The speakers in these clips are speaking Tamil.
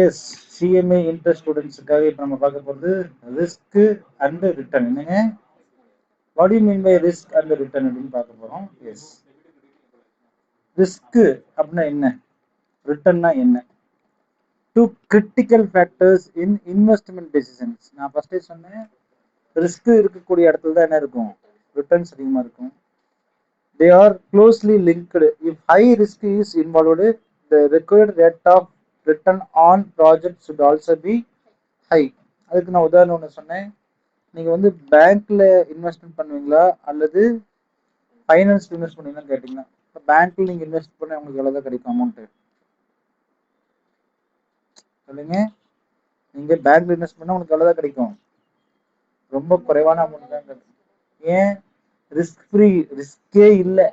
எஸ், சிஎம்ஏ இன்டர் ஸ்டூடெண்ட்ஸுக்காக இப்போ நம்ம பார்க்க போகிறது ரிஸ்க் அண்ட் ரிட்டர்ன். என்னங்க, what you mean by risk and return அப்படின்னு பார்க்க போகிறோம். எஸ், ரிஸ்க் அப்படின்னா என்ன, ரிட்டர்ன்னா என்ன? Two critical factors in investment decisions. நான் ஃபர்ஸ்டே சொன்னேன், ரிஸ்க் இருக்கக்கூடிய இடத்துல தான் என்ன இருக்கும், ரிட்டர்ன்ஸ் அதிகமாக இருக்கும். They are closely linked. If high risk is involved, the required rate of return on project should also be high. அதுக்கு நான் உதாரணம் ஒன்று சொன்னேன். நீங்கள் வந்து பேங்க்ல இன்வெஸ்ட்மெண்ட் பண்ணுவீங்களா அல்லது ஃபைனான்ஸ் இன்வெஸ்ட் பண்ணுவீங்களான்னு கேட்டிங்கன்னா, இப்போ பேங்க்ல நீங்கள் இன்வெஸ்ட் பண்ண உங்களுக்கு எவ்வளோ தான் கிடைக்கும் அமௌண்ட்டு சொல்லுங்க. நீங்கள் பேங்க்ல இன்வெஸ்ட் பண்ணால் உங்களுக்கு எவ்வளோ தான் கிடைக்கும், ரொம்ப குறைவான அமௌண்ட் தான் கிடைக்கும். ஏன், ரிஸ்க் ஃப்ரீ, ரிஸ்கே இல்லை.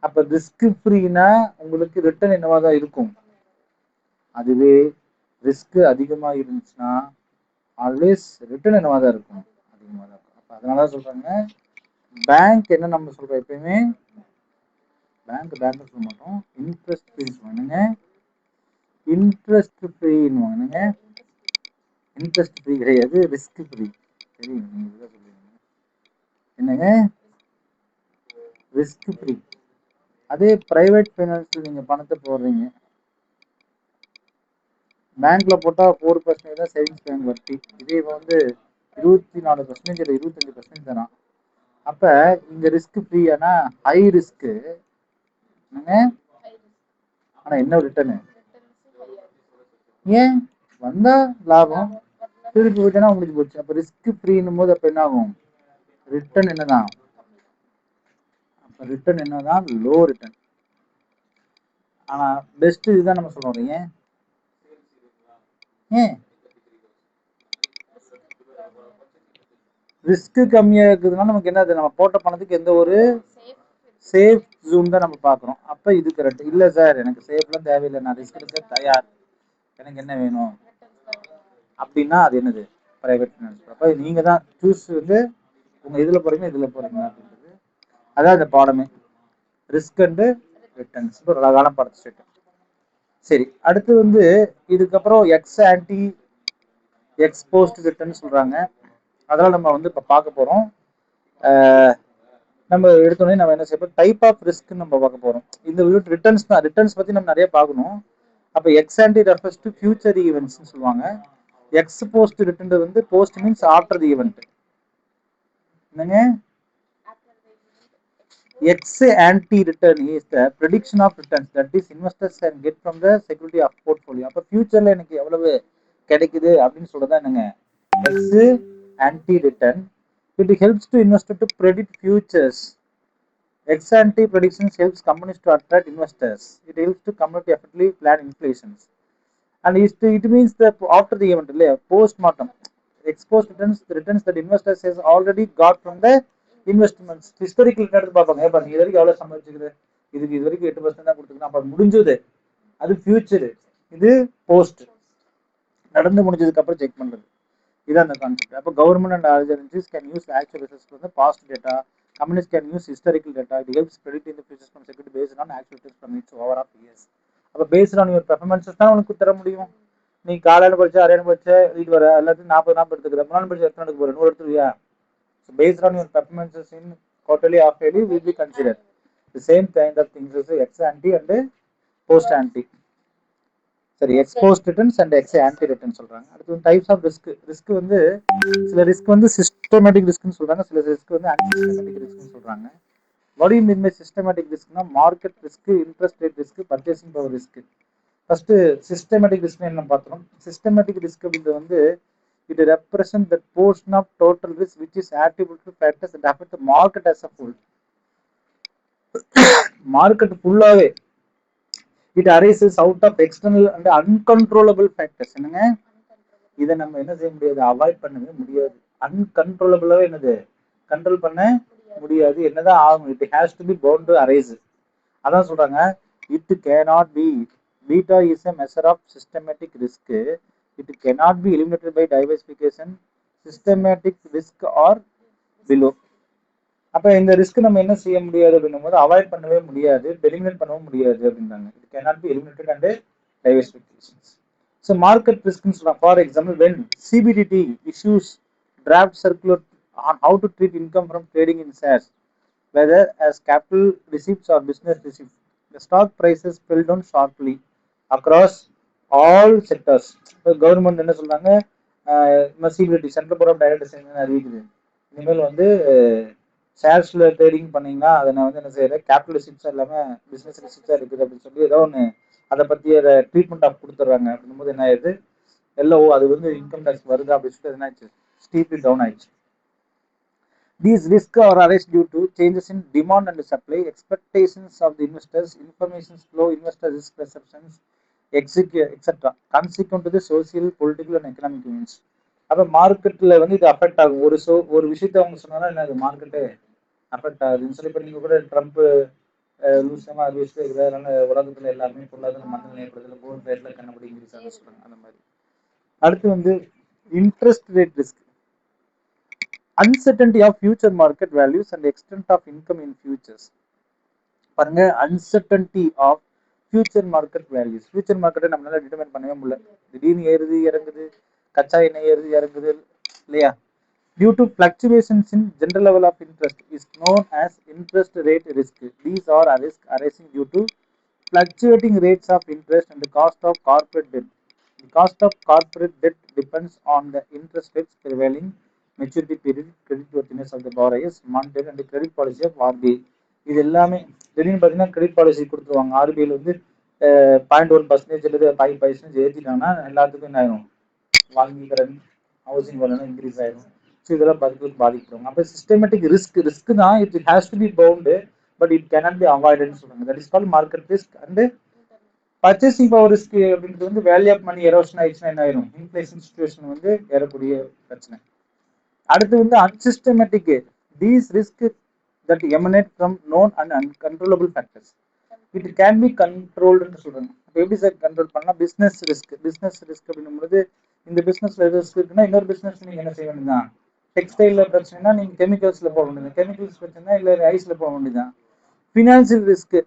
அப்போ ரிஸ்க் ஃப்ரீனா உங்களுக்கு ரிட்டர்ன் என்னவா தான் இருக்கும். அதுவே ரிஸ்க் அதிகமாக இருந்துச்சுன்னா ஆல்வேஸ் ரிட்டர்ன் என்னவா தான் இருக்கும், அதிகமாக தான் இருக்கும். அப்போ அதனால தான் சொல்கிறாங்க, பேங்க் என்ன நம்ம சொல்கிறோம் எப்பயுமே, பேங்க் சொல்ல மாட்டோம், இன்ட்ரெஸ்ட் ஃப்ரீ சொல்லுவாங்க. இன்ட்ரெஸ்ட் ஃப்ரீன்னு வாங்கினுங்க, இன்ட்ரெஸ்ட் ஃப்ரீ கிடையாது, ரிஸ்க் ஃப்ரீ. சரி, நீங்கள் சொல்லுவீங்க என்னங்க, ரிஸ்க் ஃப்ரீ. அதே பிரைவேட் ஃபைனான்ஸில் நீங்கள் பணத்தை போடுறீங்க, பேங்க்ல போட்டால் 4% தான் சேவிங்ஸ் பேங்க் வட்டி. இதே வந்து 24% இல்லை 25% தரான். அப்ப இங்க ரிஸ்க் ஃப்ரீயானா ஹை ரிஸ்க், ஆனா என்ன ரிட்டர்னு, ஏன் வந்தா லாபம், திருப்பி போயிட்டேன்னா உங்களுக்கு போச்சு. அப்ப ரிஸ்க் ஃப்ரீன்னும் போது அப்ப என்ன ஆகும், ரிட்டர்ன் என்னதான், அப்ப ரிட்டர்ன் என்னதான், லோ ரிட்டர்ன். ஆனா பெஸ்ட் இதுதான் நம்ம சொல்றோம். ஏன், ஏன் ரிஸ்க் கம்மியா இருக்குதுன்னா நமக்கு என்னது, நம்ம போட்ட பணத்துக்கு எந்த ஒரு சேஃப் ஜோன் தான் நம்ம பார்க்குறோம். அப்போ இது கரெக்ட். இல்லை சார், எனக்கு சேஃப்லாம் தேவையில்லை, நான் ரிஸ்க் எடுக்க தயார், எனக்கு என்ன வேணும் அப்படின்னா அது என்னது, ப்ரைவேட் ஃபினான்ஸ். அப்போ நீங்கள் தான் சூஸ் வந்து உங்கள் இதில் போகிறீங்க இதில் போகிறீங்க அப்படின்றது. அதான் இந்த பாடமே, ரிஸ்க் அண்டு ரிட்டர்ன்ஸ். இப்போ ஒரு அழகான பாடத்தை. சரி, அடுத்து வந்து இதுக்கப்புறம் எக்ஸ் ஆன்டி எக்ஸ்போஸ்ட் ரிட்டர்ன் சொல்கிறாங்க. அதெல்லாம் நம்ம வந்து இப்போ பார்க்க போகிறோம். நம்ம எடுத்தோடனே நம்ம என்ன செய்யப்போம், டைப் ஆஃப் ரிஸ்க் நம்ம பார்க்க போறோம். இந்த ரிட்டர்ன்ஸ் தான், ரிட்டர்ன்ஸ் பத்தி நம்ம நிறைய பார்க்கணும். அப்ப ex ante refers to future events சொல்லுவாங்க. எக்ஸ் போஸ்ட் ரிட்டர்ன் வந்து post means after the event. என்னங்க, ex ante return is the prediction of returns that is investors can get from the security of portfolio. அப்ப ஃபியூச்சர்ல எனக்கு எவ்வளவு கிடைக்குது அப்படின்னு சொல்றதா என்னங்க ex ante return. It helps to investor to predict futures. Ex-ante predictions helps companies to attract investors. It helps to company effectively plan inflations. And it means that after the event, post-mortem, exposed returns, the returns that investors has already got from the investments. Historical எடுத்து பார்ப்பாங்க, ஏப்பா நீ இது வரைக்கும் எவ்வளோ சம்பாதிச்சுக்குது, இதுக்கு இது வரைக்கும் 8% தான் கொடுத்துருக்கேன், அப்போ முடிஞ்சது, அது ஃபியூச்சரு, இது போஸ்ட், நடந்து முடிஞ்சதுக்கு அப்புறம் செக் பண்ணுறது. இதான் அந்த கான்செப்ட். அப்போ government and agencies can use actual results வந்து past data. Companies can use historical data. It helps predict in the future from security based on actual returns from its over of years. அப்போ பேஸ்ட் ஆன் யுவர் பெர்ஃபார்மன்ஸஸ் தான் உனக்கு தர முடியும். நீ காலையில் படிச்ச அரையாண்டு படிச்ச வீட்டு வர எல்லாத்தையும் 40 எடுத்துக்கிற, முன்னாள் படிச்ச எத்தனை எடுக்க போகிற, 100 எடுத்துருவியா? So based on your performances in quarterly of yearly will be consider the same kind of things ex ante and post ante. சரி, ex post returns and ex ante return சொல்றாங்க. அடுத்து டைப்ஸ் ஆஃப் ரிஸ்க். ரிஸ்க் வந்து சில ரிஸ்க் வந்து சிஸ்டமேட்டிக் ரிஸ்க்னு சொல்றாங்க, சில ரிஸ்க் வந்து அன்சிஸ்டமேட்டிக் ரிஸ்க்னு சொல்றாங்க. What you mean by systematic ரிஸ்க்னா, market risk, interest rate risk, purchasing power risk. First systematic risk என்ன பார்த்தோம். சிஸ்டமேட்டிக் ரிஸ்க் அப்படின்றது வந்து it represent the portion of total risk which is attributable to factors that affect the market as a whole. Market ஃபுல்லாவே it arises out of external and uncontrollable factors. என்னங்க, இதை நம்ம என்ன செய்ய முடியாது, அவாய்ட் பண்ணவே முடியாது. அன்கண்ட்ரோலபிளாவே என்னது, கண்ட்ரோல் பண்ண முடியாது. என்னதான் ஆகும், it has to be bound to arise. அதான் சொல்றாங்க, it cannot be, beta is a measure of systematic risk. It cannot be eliminated by diversification. Systematic risk are below. அப்போ இந்த ரிஸ்க் நம்ம என்ன செய்ய முடியாது அப்படின்னும் போது, அவாய்ட் பண்ணவே முடியாது, எலிமினேட் பண்ணவும் முடியாது அப்படின்றாங்க. It cannot be eliminated and diversifications. So market ரிஸ்க்னு சொல்லலாம். For example when CBDT issues draft circular on how to treat income from trading in shares, whether as capital receipts or business receipts, the stock prices fell down sharply across all sectors. இப்போ கவர்மெண்ட் என்ன சொல்றாங்க, CBDT central board of directors அறிவிக்குது, இனிமேல் வந்து ஷேர்ஸ்ல ட்ரேடிங் பண்ணீங்கன்னா அதை நான் வந்து என்ன செய்யறேன், கேபிட்டல் ரிசிப்ட்ஸா இல்லாம பிசினஸ் ரிசிப்ட்ஸா இருக்குது அப்படின்னு சொல்லி ஏதோ ஒன்று அதை பத்தி ட்ரீட்மெண்ட் ஆஃப் கொடுத்துட்றாங்க. அப்படிங்கும்போது என்ன ஆயிடுது, எல்லாம் அது வந்து இன்கம் டேக்ஸ் வருது அப்படின்னு சொல்லிட்டு என்ன ஆச்சு, ஸ்டீப்லி டவுன் ஆயிடுச்சு. These risks are arised due to changes in demand and supply, expectations of the investors, information flow, investor risk perceptions, etc. Consequent to the social, political and economic events. அப்போ மார்க்கெட்டில் வந்து இது அஃபெக்ட் ஆகும். ஒரு விஷயத்த அவங்க சொன்னாலும் என்ன, அது மார்க்கெட்டு அஃபெக்ட் ஆகுதுன்னு சொல்லி இப்போ நீங்கள் கூட ட்ரம்ப் லூசமாக அறிவிச்சுட்டு இருக்குது, அதனால உலகத்தில் எல்லாருமே பொருளாதார மந்தநிலை ஏற்படுறதுல கோல்ட் ரேட்டில் கண்ணபடி இன்க்ரீஸ் ஆக சொல்கிறாங்க. அந்த மாதிரி. அடுத்து வந்து interest rate risk, uncertainty of future market values and extent of income in futures. பாருங்க, uncertainty of future market values. future market நம்மளால டிட்டர்மைன் பண்ணவே முடியல. திடீர்னு ஏறுது இறங்குது, கச்சா எண்ணெய் ஏறுது இறங்குது இல்லையா. due to fluctuations in general level of interest is known as interest rate risk. These are a risk arising due to fluctuating rates of interest and the cost of corporate debt. The cost of corporate debt depends on the interest rates prevailing, maturity period, credit worthiness of the borrowers, monetary and the credit policy of RBI. இது எல்லாமே திடீர்னு பார்த்தீங்கன்னா கிரெடிட் பாலிசி கொடுத்துருவாங்க. ஆர்பிஐல வந்து 0.1% அல்லது 5% ஏற்றிட்டாங்கன்னா எல்லாத்துக்கும் என்ன ஆயிரும், வாங்கிக்கிற ஹவுசிங் வேலை இன்க்ரீஸ் ஆயிரும். ஸோ இதெல்லாம் பாதிக்கப்படுவாங்க. அப்போ சிஸ்டமேட்டிக் ரிஸ்க் தான், it has to be bound but it cannot be அவாய்டுன்னு சொல்றாங்க. That is call market risk. And purchasing power risk அப்படின்றது வந்து வேல்யூ ஆஃப் மணி எரோஷன் ஆயிடுச்சுன்னா என்ன ஆயிரும், இன்ஃபிளேஷன் சிச்சுவேஷன் வந்து ஏறக்கூடிய பிரச்சனை. அடுத்து வந்து unsystematic, these risk that emanate from known and uncontrollable factors, it can be கண்ட்ரோல்டுன்னு சொல்றாங்க. இப்போ எப்படி சார் கண்ட்ரோல் பண்ணலாம், பிஸ்னஸ் ரிஸ்க் அப்படின்னும்போது இந்த பிஸ்னஸ்ல ரிஸ்க் இருக்குன்னா இன்னொரு பிஸ்னஸ் நீங்க என்ன செய்ய வேண்டியதுதான், டெக்ஸ்டைல்ல பிரச்சனைனா நீங்க கெமிக்கல்ஸ்ல போக வேண்டியது, கெமிக்கல்ஸ் பிரச்சனை இல்லை ஐஸ்ல போக வேண்டியதுதான். Financial risk,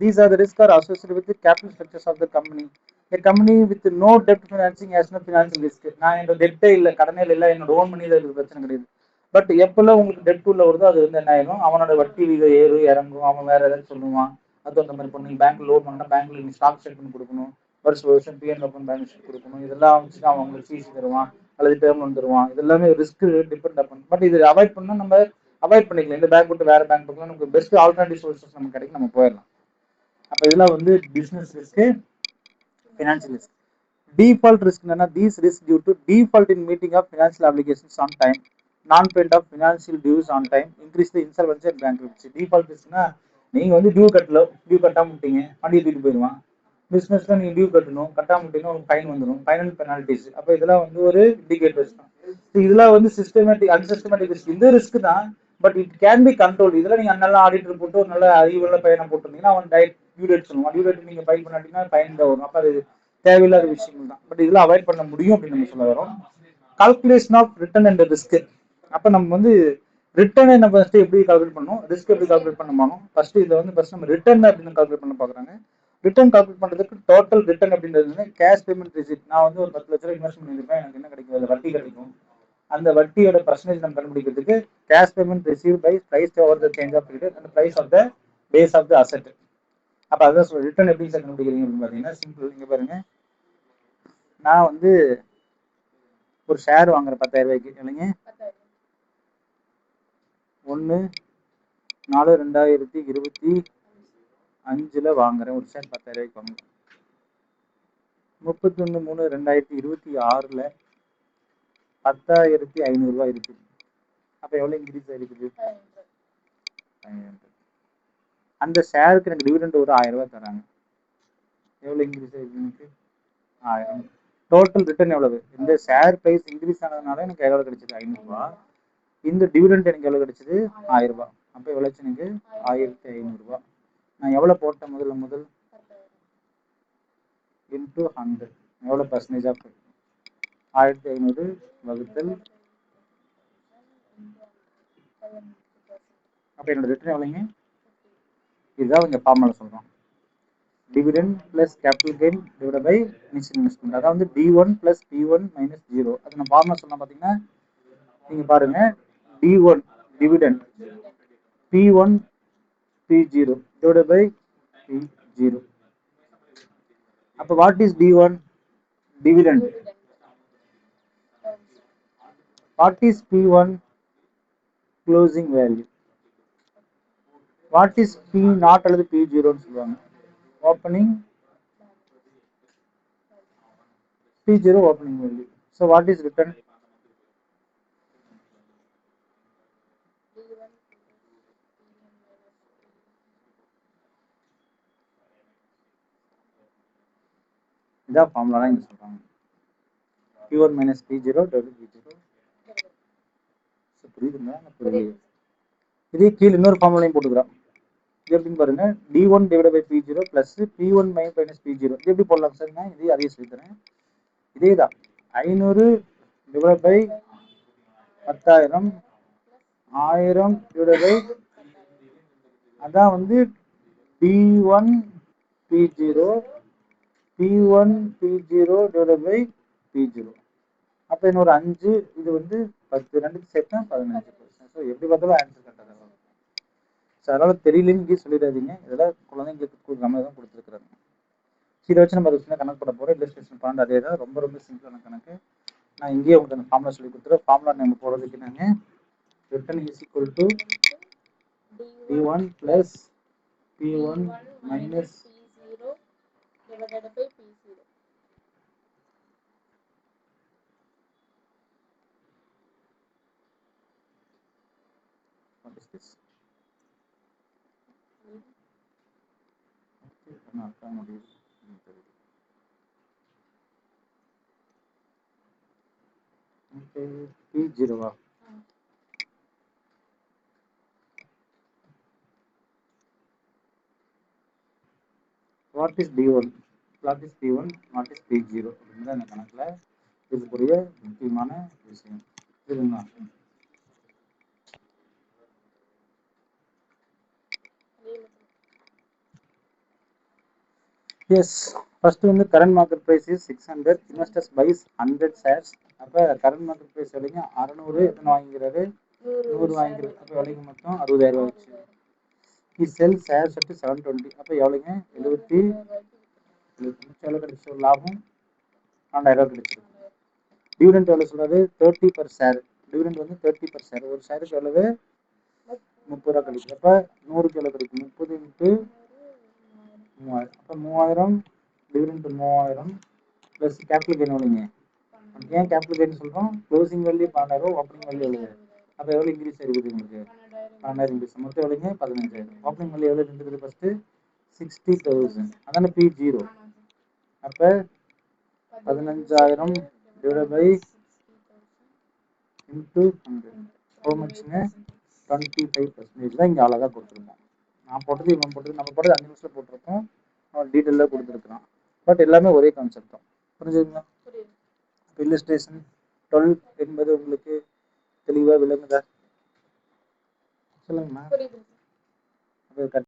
these are the risks are associated with the capital structures of the company. A company with no debt financing has no financial risk. நான் என்னோட டெட்டே இல்லை, கடனே இல்லை, என்னோட ஓன் மணி தான் பிரச்சனை கிடையாது. பட் எப்பெல்லாம் உங்களுக்கு டெட் உள்ள வருதோ அது வந்து என்ன ஆயிடும், அவனோட வட்டி விகிதம் ஏறும் இறங்கும், அவன் வேற ஏதாவது சொல்லுவான். அது அந்த மாதிரி பண்ணி பேங்க் லோன் பண்ணா பேங்க்ல நீங்க ஸ்டாக் ஸ்டேட்மெண்ட் கொடுக்கணும், வருஷம் பிஎன் ஓப்பன் பேலன்ஸ் ஷீட் கொடுக்கணும், இதெல்லாம் வச்சுட்டு அவன் உங்களுக்கு சிசி தருவான் அல்லது டேர்ம் லோன் தருவான். இதெல்லாமே ரிஸ்க் டிபெண்ட் பண்ணும். பட் இது அவாய்ட் பண்ணா நம்ம அவாய்ட் பண்ணிக்கலாம். இந்த பேங்க் விட்டு வேற பேங்க் போகலாம், நமக்கு பெஸ்ட் ஆல்டர்னேட்டிவ் சோர்சஸ் நமக்கு கிடைக்கும், நம்ம போயிடலாம். அப்போ இதெல்லாம் வந்து business risk, financial risk. Default risk என்னன்னா, these risk due to default in meeting of financial applications on time, non payment of financial dues on time, increase the insolvency and bankruptcy. Default ரிஸ்க்னா நீங்க வந்து டியூ கட்டாம விட்டீங்க, வண்டியை தூக்கிட்டு போயிடுவான். பிசினஸ்ல நீங்க டியூ கட்டணும், கட்டாம விட்டீங்கன்னா உங்களுக்கு ஃபைன் வந்துடும், ஃபைனல் பெனால்டிஸ். அப்போ இதெல்லாம் வந்து ஒரு இண்டிகேட்டர்ஸ் தான். இதெல்லாம் வந்து சிஸ்டமேட்டிக் அன்சிஸ்டமேட்டிக் ரிஸ்க். இந்த ரிஸ்க் தான், but it can B control. இதெல்லாம் நீங்க நல்ல ஆடிட்டர் போட்டு ஒரு நல்ல அறிவுள்ள பையனை போட்டிருந்தீங்கன்னா அவன் டியூ டேட் சொல்லுவான், டியூ டேட் நீங்க ஃபைல் பண்ணாட்டீங்கன்னா ஃபைன் தான் வரும். அப்போ அது தேவையில்லாத விஷயங்கள் தான். பட் இதெல்லாம் அவாய்ட் பண்ண முடியும் அப்படின்னு நம்ம சொல்ல வரோம். Calculation of return and risk. அப்போ நம்ம வந்து ரிட்டர்னை நம்ம ஃபர்ஸ்ட் எப்படி கால்குலேட் பண்ணணும், ரிஸ்க் எப்படி கால்குலேட் பண்ணணும். ஃபர்ஸ்ட் இதை வந்து ஃபர்ஸ்ட் நம்ம ரிட்டர்ன் அப்படின்னு கால்குலேட் பண்ண பார்க்குறாங்க. ரிட்டர்ன் கால்குலேட் பண்ணுறதுக்கு டோட்டல் ரிட்டர்ன் அப்படின்றது கேஷ் பேமெண்ட் ரிசிப்ட். நான் வந்து ஒரு 10 லட்ச ரூபாய் இன்வெஸ்ட் பண்ணியிருப்பேன், எனக்கு என்ன கிடைக்கும், அதில் வட்டி கிடைக்கும். அந்த வட்டியோட பர்சன்டேஜ் நம்ம கண்டுபிடிக்கிறதுக்கு cash payment receive by price over the change of period and price of the base of the asset. அப்போ அதான் சொல்ல ரிட்டர்ன் எப்படி சார் கண்டுபிடிக்கிறீங்க அப்படின்னு பார்த்தீங்கன்னா சிம்பிள். இங்கே பாருங்க, நான் வந்து ஒரு ஷேர் வாங்குறேன் 10,000 ரூபாய்க்கு இல்லைங்க, 1/4/2025 வாங்குறேன் ஒரு ஷேர் 10,000 ரூபாய்க்கு வாங்குறேன். 31/3/2026 10,500 ரூபாய் இருக்கு. அப்ப எவ்வளவு இன்க்ரீஸ் ஆயிருக்குது, 500. அந்த ஷேருக்கு எனக்கு டிவிடெண்ட் ஒரு 1000 ரூபாய் தராங்க, எவ்வளவு இன்க்ரீஸ் ஆயிருக்கு எனக்கு 1000. டோட்டல் ரிட்டர்ன் எவ்வளவு, இந்த ஷேர் பிரைஸ் இன்க்ரீஸ் ஆனதுனால எனக்கு எவ்வளவு கிடைச்சது 500 ரூபாய், இந்த டிவிடெண்ட் எனக்கு எவ்வளவு கிடைச்சது 1000 ரூபாய். அப்ப எவ்வளவு எனக்கு 1500 ரூபாய். நான் எவ்வளவு போட்டேன் முதல் இன்டூ 100, எவ்வளவு பர்சன்டேஜ் ஆஃப் 1500 வகுத்தல். அப்ப என்னோட ரிட்டர்ன் எவ்வளவுங்க, இதுதான் இங்க ஃபார்முலா சொல்றோம். Dividend plus capital gain divide by initial investment. அதாவது வந்து D1 பிளஸ் P1 மைனஸ் 0. அது நம்ம ஃபார்முலா சொன்னா பார்த்தீங்கன்னா நீங்க பாருங்க, D1 dividend, P1 P0 divide by P0. அப்போ what is D1 dividend, what is P1 closing value, what is P0 அல்லது P0 சொல்லுவாங்க, opening P0 opening value. So what is return, இதான் ஃபார்முலா தான் இங்க சொல்றாங்க, P1 minus P0 W P0. புரியுதுங்களா? புரியுது. இதே கீழே இன்னொரு ஃபார்முலையும் போட்டுக்கிறோம். இது எப்படின்னு பாருங்க, D1 divide by P0 plus P1 minus P0. இது எப்படி போடலாம் சார்? நான் இதே அதே சொல்லித்தரேன். இதே தான் 500 டிவைட் பை 10,000, 1000 டிவைட் பை, அதான் வந்து P1 P0, P1 P0 divide by P0. அப்போ இன்னொரு 5, இது வந்து 10, ரெண்டுக்கு சேர்த்தா 15%. ஸோ எப்படி பார்த்தாலும் ஆன்சர் கரெக்டாக தான். ஸோ அதனால் தெரியலன்னு சொல்லிடாதீங்க, இதெல்லாம் குழந்தைங்களுக்கு நம்ம தான் கொடுத்துருக்குறாங்க. இதை வச்சு நம்ம அதை கணக்கு பண்ண போகிறோம். இல்லஸ்ட்ரேஷன் பாயிண்ட் அதே தான், ரொம்ப ரொம்ப சிம்பிளான கணக்கு. நான் இங்கேயே உங்களுக்கு அந்த ஃபார்முலா சொல்லி கொடுத்துருவேன். ஃபார்முலா நம்ம போடுறதுக்கு நாங்கள் return is equal to D1 plus P1 minus P0 divided by P0. What is this? P0. What is D1? What is P1? What is P0? அப்படின்றத இந்த கணக்கில் இதுக்குரிய முக்கியமான விஷயம். சரிங்களா? எஸ், ஃபர்ஸ்ட் வந்து current market price is 600, investors buys 100 shares. அப்போ கரண்ட் மார்க்கெட் ப்ரைஸ் எவ்வளோங்க? 600. எத்தனை வாங்கிக்கிறாரு? 100 வாங்கிக்கிறாரு. அப்போ எவ்வளோங்க? மொத்தம் 60,000 ஆச்சு. he sells shares at 720. அப்போ எவ்வளோங்க? 70. எவ்வளோ கிடைச்ச லாபம்? 12,000 கிடைச்சிருக்கு. டிவிடெண்ட் எவ்வளோ சொல்றாரு? 30 per share. டிவிடெண்ட் வந்து 30 per share. ஒரு ஷேருக்கு எவ்வளவு? 30 ரூபா கிடைக்கும். அப்போ 100க்கு எவ்வளோ கிடைக்கும்? 30 இன்ட்டு 3000. அப்போ 3000 டிவிடெண்ட் 3000 ப்ளஸ் கேபிட்டல் கெயின் எவ்வளோங்க? ஏன் கேபிட்டல் கெயின் சொல்கிறோம்? க்ளோசிங் வேல்யூ 12,000, ஓப்பனிங் வேல்யூ எவ்வளவு? அப்போ எவ்வளோ இன்க்ரீஸ் ஆகிருக்குது உங்களுக்கு? 12,000 இன்க்ரீஸ். மொத்தம் எவ்வளோங்க? 15,000. ஓப்பனிங் வேல்யூ எவ்வளோ இருந்தது ஃபஸ்ட்டு? 60,000. அதான P0. அப்போ 15,000 டிவைட் பை இன்ட்டு 100. ஹோ மச்ங்க? 25% தான் இங்கே அழகாக கொடுத்துருக்கோம். நான் போட்டது இவன் போட்டது, நம்ம போட்டது 5 நிமிஷத்தில் போட்டிருக்கோம், அவன் டீட்டெயிலாக கொடுத்துருக்குறான். பட் எல்லாமே ஒரே கான்செப்ட் தான். புரிஞ்சுதுங்களா? இல்லஸ்ட்ரேஷன் 12 என்பது உங்களுக்கு தெளிவாக விளங்குதா? சொல்லுங்கண்ணா.